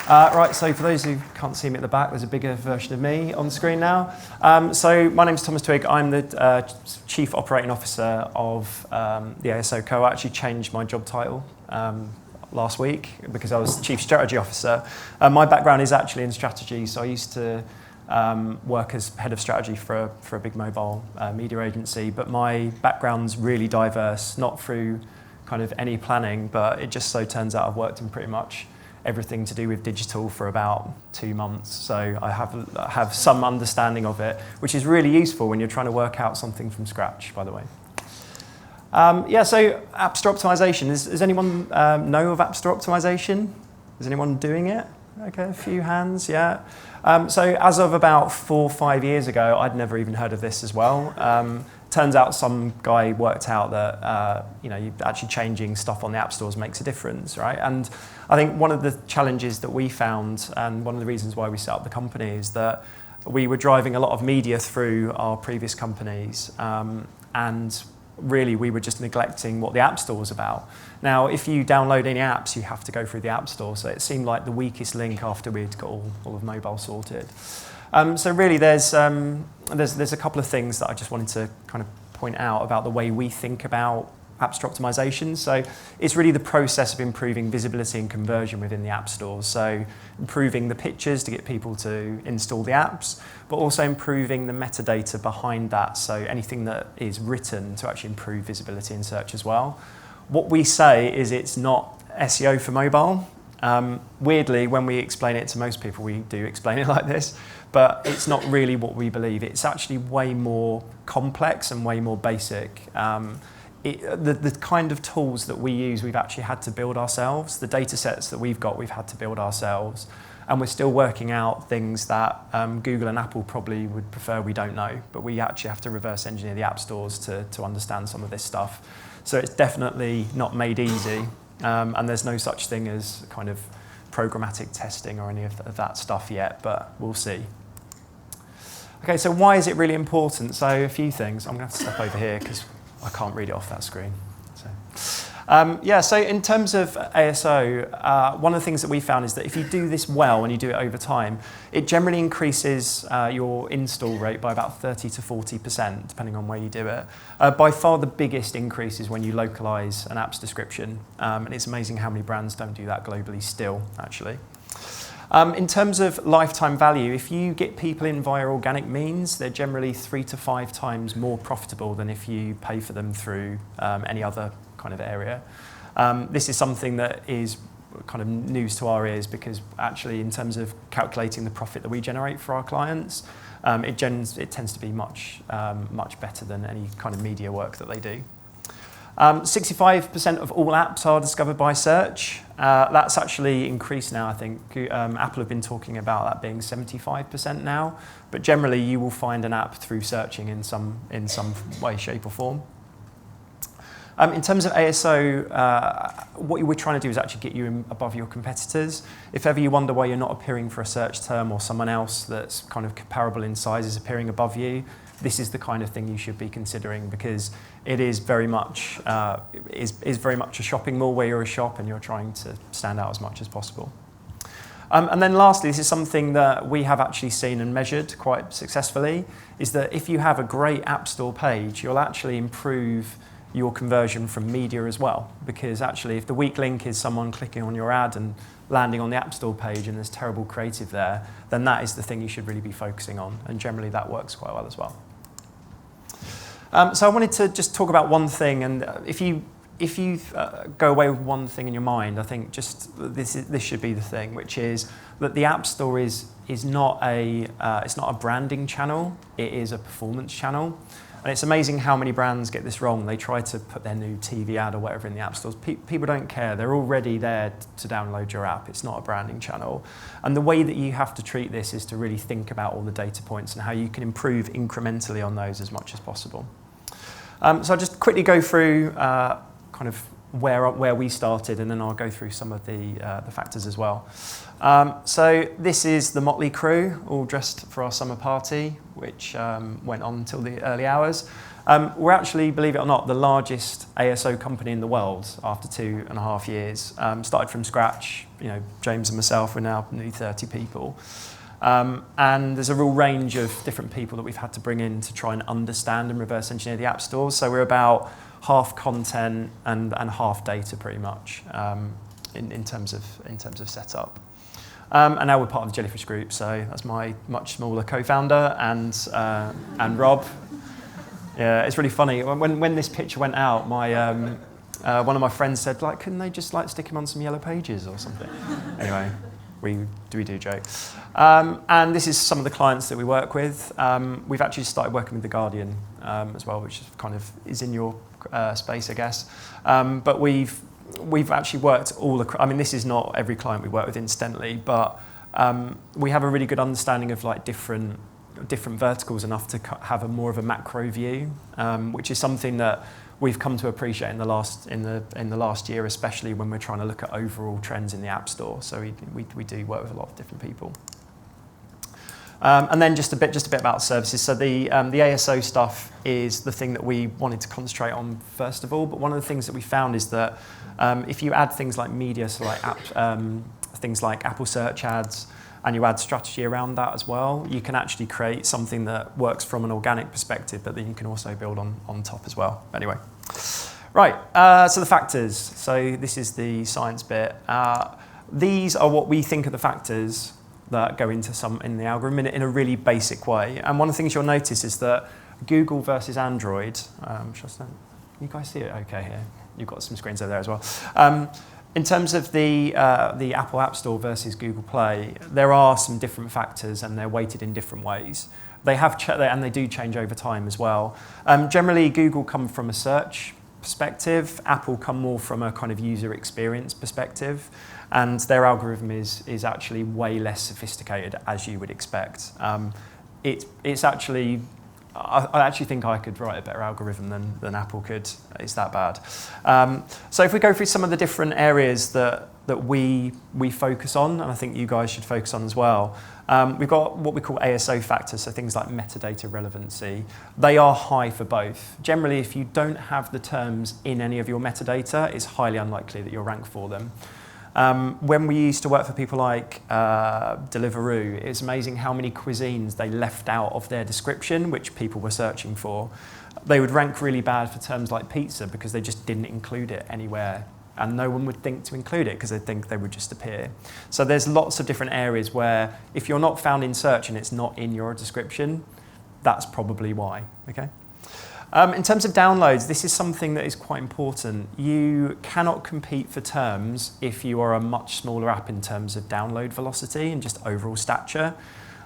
Right, so for those who can't see me at the back, there's a bigger version of me on the screen now. So my name's Thomas Twigg. I'm the Chief Operating Officer of the ASO Co. I actually changed my job title last week because I was Chief Strategy Officer. My background is actually in strategy, so I used to work as head of strategy for a big mobile media agency, but my background's really diverse, not through kind of any planning, but it just so turns out I've worked in pretty much everything to do with digital for about 2 months. So I have some understanding of it, which is really useful when you're trying to work out something from scratch, by the way. So App Store optimization. Does anyone know of App Store optimization? Is anyone doing it? Okay, a few hands, yeah. So as of about 4 or 5 years ago, I'd never even heard of this as well. Turns out some guy worked out that actually changing stuff on the app stores makes a difference, right? And I think one of the challenges that we found, and one of the reasons why we set up the company, is that we were driving a lot of media through our previous companies, and really we were just neglecting what the app store was about. Now, if you download any apps, you have to go through the app store, so it seemed like the weakest link after we'd got all of mobile sorted. So really there's a couple of things that I just wanted to kind of point out about the way we think about App Store optimization. So it's really the process of improving visibility and conversion within the app stores. So improving the pictures to get people to install the apps, but also improving the metadata behind that. So anything that is written to actually improve visibility in search as well. What we say is it's not SEO for mobile. Weirdly, when we explain it to most people, we do explain it like this, but it's not really what we believe. It's actually way more complex and way more basic. The kind of tools that we use, we've actually had to build ourselves. The data sets that we've got, we've had to build ourselves. And we're still working out things that Google and Apple probably would prefer we don't know, but we actually have to reverse engineer the app stores to understand some of this stuff. So it's definitely not made easy. And there's no such thing as kind of programmatic testing or any of that stuff yet, but we'll see. Okay, so why is it really important? So a few things. I'm going to have to step over here because I can't read it off that screen. So in terms of ASO, one of the things that we found is that if you do this well and you do it over time, it generally increases your install rate by about 30 to 40%, depending on where you do it. By far the biggest increase is when you localize an app's description, and it's amazing how many brands don't do that globally still, actually. In terms of lifetime value, if you get people in via organic means, they're generally 3 to 5 times more profitable than if you pay for them through any other kind of area. This is something that is kind of news to our ears because actually in terms of calculating the profit that we generate for our clients, it tends to be much better than any kind of media work that they do. 65% of all apps are discovered by search. That's actually increased now, I think. Apple have been talking about that being 75% now, but generally you will find an app through searching in some way, shape or form. In terms of ASO, what we're trying to do is actually get you above your competitors. If ever you wonder why you're not appearing for a search term or someone else that's kind of comparable in size is appearing above you, this is the kind of thing you should be considering because it is very much is very much a shopping mall where you're a shop and you're trying to stand out as much as possible. And then lastly, this is something that we have actually seen and measured quite successfully, is that if you have a great App Store page, you'll actually improve your conversion from media as well. Because actually, if the weak link is someone clicking on your ad and landing on the App Store page and there's terrible creative there, then that is the thing you should really be focusing on. And generally, that works quite well as well. So I wanted to just talk about one thing, and if you go away with one thing in your mind, I think just this should be the thing, which is that the App Store is not it's not a branding channel, it is a performance channel. And it's amazing how many brands get this wrong. They try to put their new TV ad or whatever in the app stores. People don't care. They're already there to download your app. It's not a branding channel. And the way that you have to treat this is to really think about all the data points and how you can improve incrementally on those as much as possible. So I'll just quickly go through kind of where we started, and then I'll go through some of the factors as well. So this is the motley crew, all dressed for our summer party, which went on until the early hours. We're actually, believe it or not, the largest ASO company in the world after 2.5 years. Started from scratch. James and myself, we're now nearly 30 people. And there's a real range of different people that we've had to bring in to try and understand and reverse engineer the app stores. So we're about half content and half data, pretty much, in terms of setup. And now we're part of the Jellyfish group, so that's my much smaller co-founder and Rob. Yeah, it's really funny. When this picture went out, one of my friends said, couldn't they just stick him on some yellow pages or something? Anyway, we do joke. And this is some of the clients that we work with. We've actually started working with The Guardian as well, which is in your space, I guess. But we've actually worked all across. I mean, this is not every client we work with incidentally, but we have a really good understanding of different verticals enough to have a more of a macro view, which is something that we've come to appreciate in the last year, especially when we're trying to look at overall trends in the App Store. So we do work with a lot of different people. And then just a bit about services. So the ASO stuff is the thing that we wanted to concentrate on first of all. But one of the things that we found is that if you add things like media, so things like Apple search ads, and you add strategy around that as well, you can actually create something that works from an organic perspective, but then you can also build on top as well. Anyway, right, so the factors. So this is the science bit. These are what we think are the factors that go into in the algorithm in a really basic way. And one of the things you'll notice is that Google versus Android, can you guys see it okay here? You've got some screens over there as well. In terms of the Apple App Store versus Google Play, there are some different factors and they're weighted in different ways. They have and they do change over time as well. Generally, Google come from a search perspective. Apple come more from a kind of user experience perspective, and their algorithm is actually way less sophisticated, as you would expect. It's actually. I actually think I could write a better algorithm than Apple could. It's that bad. So if we go through some of the different areas that we focus on, and I think you guys should focus on as well, we've got what we call ASO factors, so things like metadata relevancy. They are high for both. Generally, if you don't have the terms in any of your metadata, it's highly unlikely that you'll rank for them. When we used to work for people like Deliveroo, it's amazing how many cuisines they left out of their description, which people were searching for. They would rank really bad for terms like pizza because they just didn't include it anywhere. And no one would think to include it because they'd think they would just appear. So there's lots of different areas where if you're not found in search and it's not in your description, that's probably why, okay? In terms of downloads, this is something that is quite important. You cannot compete for terms if you are a much smaller app in terms of download velocity and just overall stature.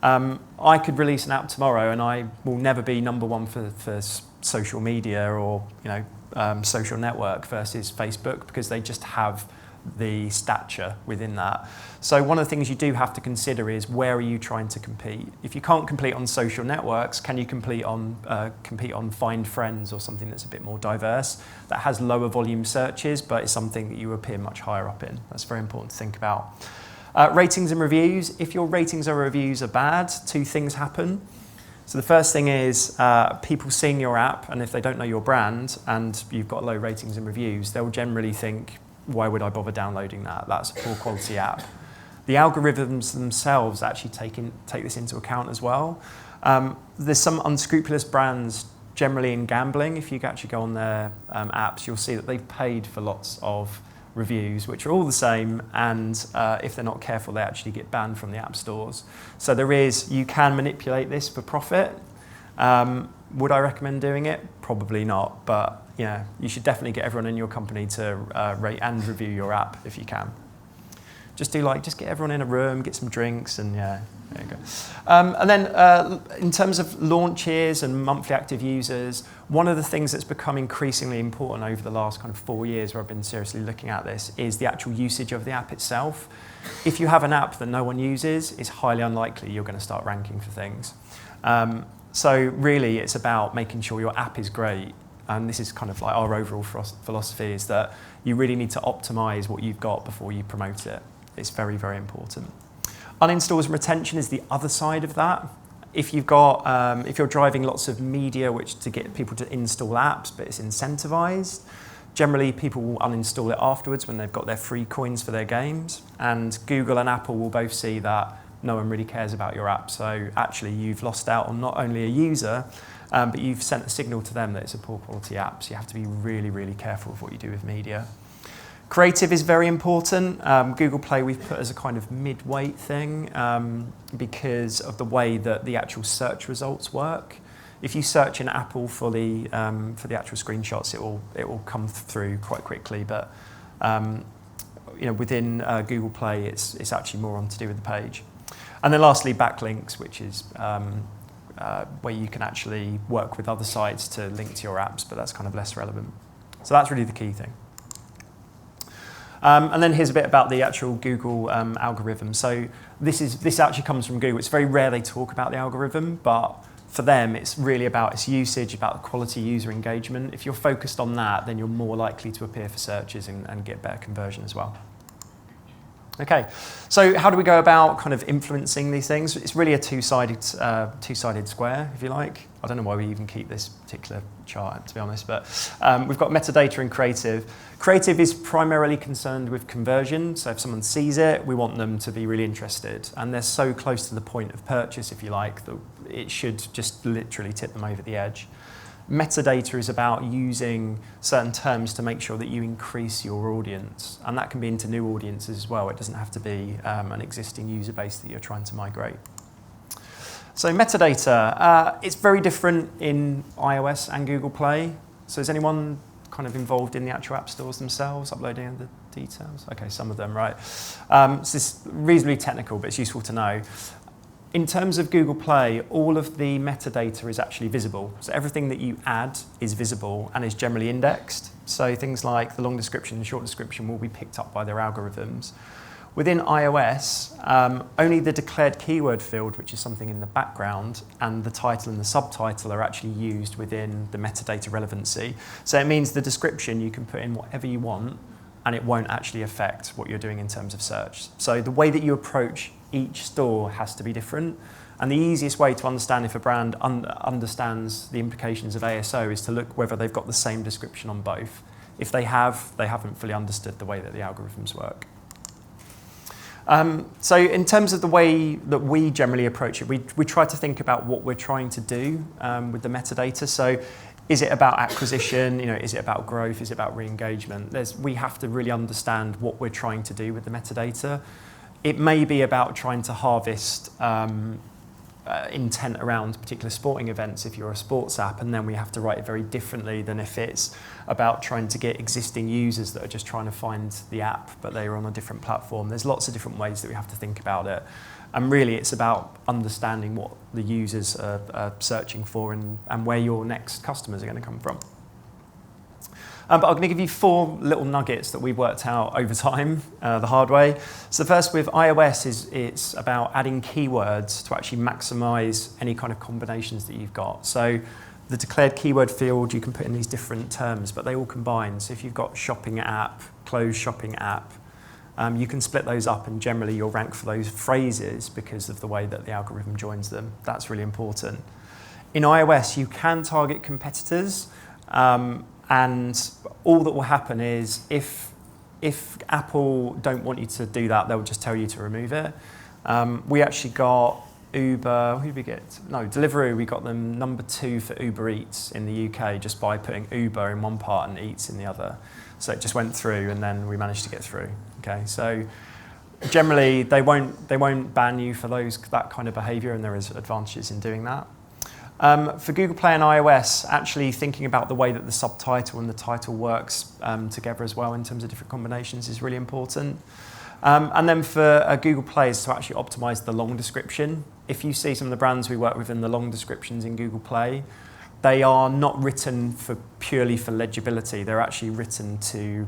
I could release an app tomorrow and I will never be number one for social media or social network versus Facebook because they just have the stature within that. So one of the things you do have to consider is where are you trying to compete? If you can't compete on social networks, can you compete on Find Friends or something that's a bit more diverse, that has lower volume searches, but it's something that you appear much higher up in? That's very important to think about. Ratings and reviews. If your ratings or reviews are bad, two things happen. So the first thing is people seeing your app, and if they don't know your brand and you've got low ratings and reviews, they'll generally think, why would I bother downloading that? That's a poor quality app. The algorithms themselves actually take this into account as well. There's some unscrupulous brands generally in gambling. If you actually go on their apps, you'll see that they've paid for lots of reviews, which are all the same, and if they're not careful, they actually get banned from the app stores. So you can manipulate this for profit. Would I recommend doing it? Probably not, but you should definitely get everyone in your company to rate and review your app if you can. Just get everyone in a room, get some drinks, and there you go. And then in terms of launches and monthly active users, one of the things that's become increasingly important over the last kind of 4 years where I've been seriously looking at this is the actual usage of the app itself. If you have an app that no one uses, it's highly unlikely you're going to start ranking for things. So really, it's about making sure your app is great. and this is kind of like our overall philosophy, is that you really need to optimize what you've got before you promote it. It's very, very important. Uninstalls and retention is the other side of that. If you've got, if you're driving lots of media which to get people to install apps, but it's incentivized, generally people will uninstall it afterwards when they've got their free coins for their games. And Google and Apple will both see that no one really cares about your app. So actually you've lost out on not only a user, but you've sent a signal to them that it's a poor quality app. So you have to be really, really careful with what you do with media. Creative is very important. Google Play we've put as a kind of mid-weight thing because of the way that the actual search results work. If you search in Apple for the actual screenshots, it will come through quite quickly. But within Google Play, it's actually more on to do with the page. And then lastly, backlinks, which is where you can actually work with other sites to link to your apps, but that's kind of less relevant. So that's really the key thing. And then here's a bit about the actual Google algorithm. So this actually comes from Google. It's very rare they talk about the algorithm, but for them, it's really about its usage, about the quality user engagement. If you're focused on that, then you're more likely to appear for searches and get better conversion as well. Okay, so how do we go about kind of influencing these things? It's really a two-sided square, if you like. I don't know why we even keep this particular chart, to be honest, but we've got metadata and creative. Creative is primarily concerned with conversion, so if someone sees it, we want them to be really interested. And they're so close to the point of purchase, if you like, that it should just literally tip them over the edge. Metadata is about using certain terms to make sure that you increase your audience, and that can be into new audiences as well. It doesn't have to be an existing user base that you're trying to migrate. So metadata, it's very different in iOS and Google Play. So is anyone kind of involved in the actual app stores themselves, uploading the details? Okay, some of them, right. So this is reasonably technical, but it's useful to know. In terms of Google Play, all of the metadata is actually visible. So everything that you add is visible and is generally indexed. So things like the long description and short description will be picked up by their algorithms. Within iOS, only the declared keyword field, which is something in the background, and the title and the subtitle are actually used within the metadata relevancy. So it means the description, you can put in whatever you want, and it won't actually affect what you're doing in terms of search. So the way that you approach each store has to be different. And the easiest way to understand if a brand understands the implications of ASO is to look whether they've got the same description on both. If they have, they haven't fully understood the way that the algorithms work. So in terms of the way that we generally approach it, we try to think about what we're trying to do with the metadata. So is it about acquisition? Is it about growth? Is it about re-engagement? We have to really understand what we're trying to do with the metadata. It may be about trying to harvest intent around particular sporting events if you're a sports app, and then we have to write it very differently than if it's about trying to get existing users that are just trying to find the app, but they're on a different platform. There's lots of different ways that we have to think about it. And really it's about understanding what the users are searching for and where your next customers are going to come from. But I'm going to give you 4 little nuggets that we've worked out over time, the hard way. So first with iOS, it's about adding keywords to actually maximize any kind of combinations that you've got. So the declared keyword field, you can put in these different terms, but they all combine. So if you've got shopping app, clothes shopping app, you can split those up, and generally you'll rank for those phrases because of the way that the algorithm joins them. That's really important. In iOS, you can target competitors, and all that will happen is if Apple don't want you to do that, they'll just tell you to remove it. We actually got Uber, who did we get? No, Deliveroo, we got them number 2 for Uber Eats in the UK just by putting Uber in one part and Eats in the other. So it just went through, and then we managed to get through. Okay, so generally they won't ban you for that kind of behaviour, and there is advantages in doing that. For Google Play and iOS, actually thinking about the way that the subtitle and the title works together as well in terms of different combinations is really important. And then for Google Play is to actually optimize the long description. If you see some of the brands we work with in the long descriptions in Google Play, they are not written purely for legibility. They're actually written to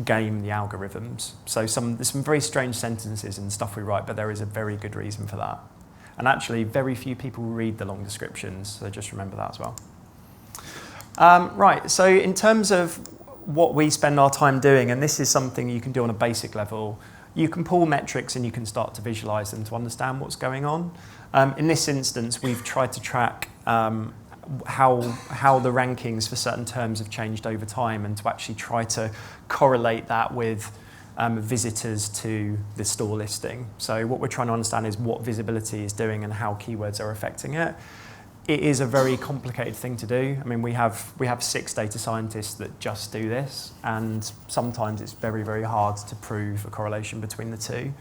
game the algorithms. So there's some very strange sentences and stuff we write, but there is a very good reason for that. And actually, very few people read the long descriptions, so just remember that as well. Right, so in terms of what we spend our time doing, and this is something you can do on a basic level, you can pull metrics and you can start to visualize them to understand what's going on. In this instance, we've tried to track how the rankings for certain terms have changed over time and to actually try to correlate that with visitors to the store listing. So what we're trying to understand is what visibility is doing and how keywords are affecting it. It is a very complicated thing to do. I mean, we have 6 data scientists that just do this, and sometimes it's very, very hard to prove a correlation between the two.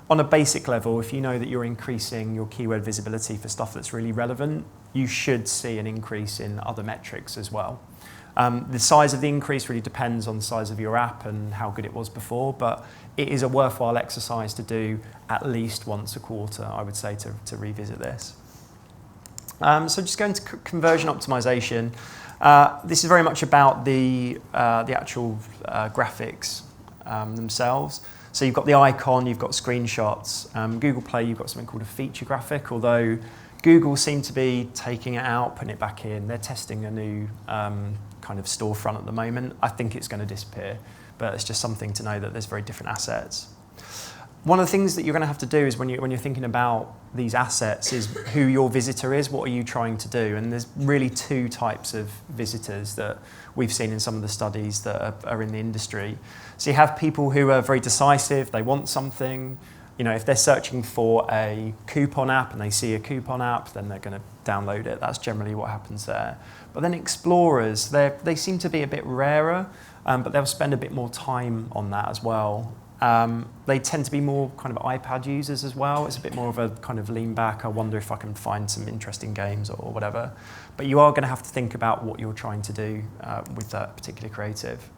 On a basic level, if you know that you're increasing your keyword visibility for stuff that's really relevant, you should see an increase in other metrics as well. The size of the increase really depends on the size of your app and how good it was before, but it is a worthwhile exercise to do at least once a quarter, I would say, to revisit this. So just going to conversion optimization. This is very much about the actual graphics themselves. So you've got the icon, you've got screenshots. Google Play, you've got something called a feature graphic, although Google seem to be taking it out, putting it back in. They're testing a new kind of storefront at the moment. I think it's going to disappear, but it's just something to know that there's very different assets. One of the things that you're going to have to do is when you're thinking about these assets is who your visitor is, what are you trying to do? And there's really 2 types of visitors that we've seen in some of the studies that are in the industry. So you have people who are very decisive, they want something. You know, if they're searching for a coupon app and they see a coupon app, then they're going to download it. That's generally what happens there. But then explorers, they seem to be a bit rarer, but they'll spend a bit more time on that as well. They tend to be more kind of iPad users as well. It's a bit more of a kind of lean back. I wonder if I can find some interesting games or whatever. But you are going to have to think about what you're trying to do with that particular creative.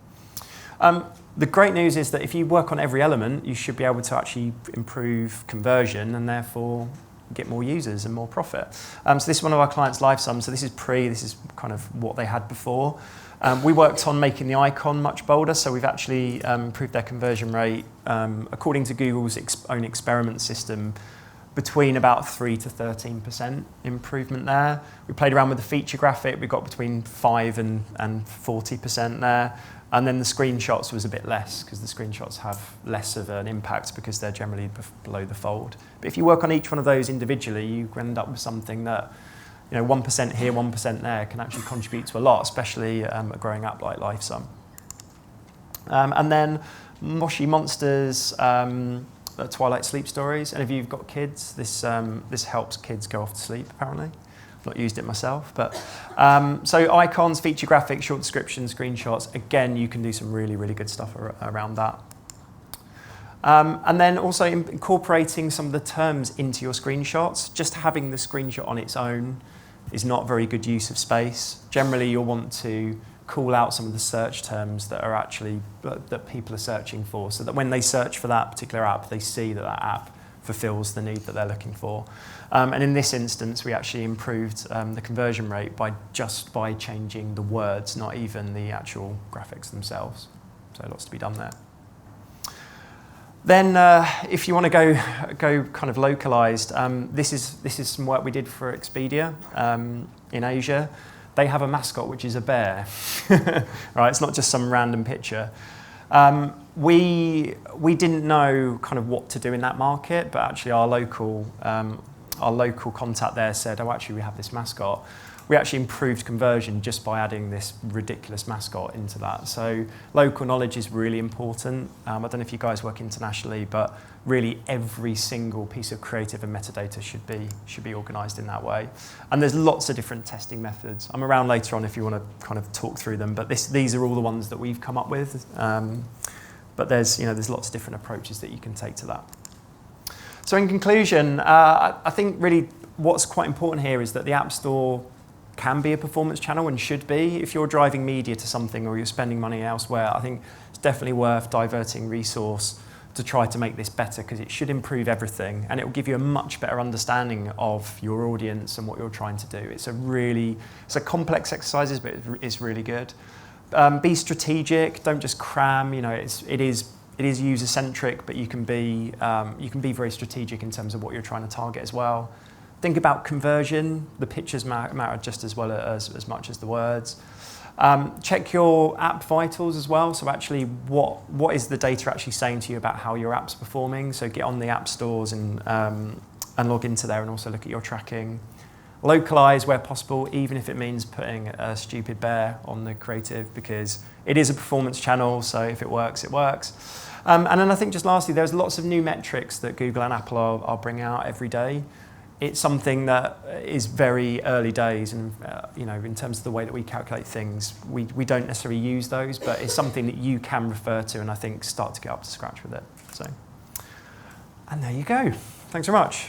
The great news is that if you work on every element, you should be able to actually improve conversion and therefore get more users and more profit. So this is one of our clients, LiveSome. So this is kind of what they had before. We worked on making the icon much bolder, so we've actually improved their conversion rate, according to Google's own experiment system, between about 3 to 13% improvement there. We played around with the feature graphic, we got between 5 and 40% there. And then the screenshots was a bit less, because the screenshots have less of an impact because they're generally below the fold. But if you work on each one of those individually, you end up with something that, 1% here, 1% there can actually contribute to a lot, especially a growing app like LiveSome. And then Moshi Monsters, Twilight Sleep Stories. And if you've got kids, this helps kids go off to sleep, apparently. I've not used it myself, but so icons, feature graphics, short descriptions, screenshots. Again, you can do some really, really good stuff around that. And then also incorporating some of the terms into your screenshots. Just having the screenshot on its own is not very good use of space. Generally, you'll want to call out some of the search terms that are actually that people are searching for, so that when they search for that particular app, they see that app fulfills the need that they're looking for. And in this instance, we actually improved the conversion rate by changing the words, not even the actual graphics themselves. So lots to be done there. Then, if you want to go kind of localized, this is some work we did for Expedia in Asia. They have a mascot which is a bear. Right, it's not just some random picture. We didn't know kind of what to do in that market, but actually our local contact there said, "Oh, actually we have this mascot." We actually improved conversion just by adding this ridiculous mascot into that. So local knowledge is really important. I don't know if you guys work internationally, but really every single piece of creative and metadata should be organised in that way. And there's lots of different testing methods. I'm around later on if you want to kind of talk through them, but these are all the ones that we've come up with. But there's lots of different approaches that you can take to that. So in conclusion, I think really what's quite important here is that the App Store can be a performance channel and should be. If you're driving media to something or you're spending money elsewhere, I think it's definitely worth diverting resource to try to make this better, because it should improve everything and it will give you a much better understanding of your audience and what you're trying to do. It's a complex exercise, but it's really good. Be strategic, don't just cram. It is user-centric, but you can be very strategic in terms of what you're trying to target as well. Think about conversion. The pictures matter just as well as much as the words. Check your app vitals as well. So actually, what is the data actually saying to you about how your app's performing? So get on the app stores and log into there and also look at your tracking. Localize where possible, even if it means putting a stupid bear on the creative, because it is a performance channel, so if it works, it works. And then I think just lastly, there's lots of new metrics that Google and Apple are bringing out every day. It's something that is very early days, and in terms of the way that we calculate things, we don't necessarily use those, but it's something that you can refer to and I think start to get up to scratch with it. So, and there you go. Thanks very much.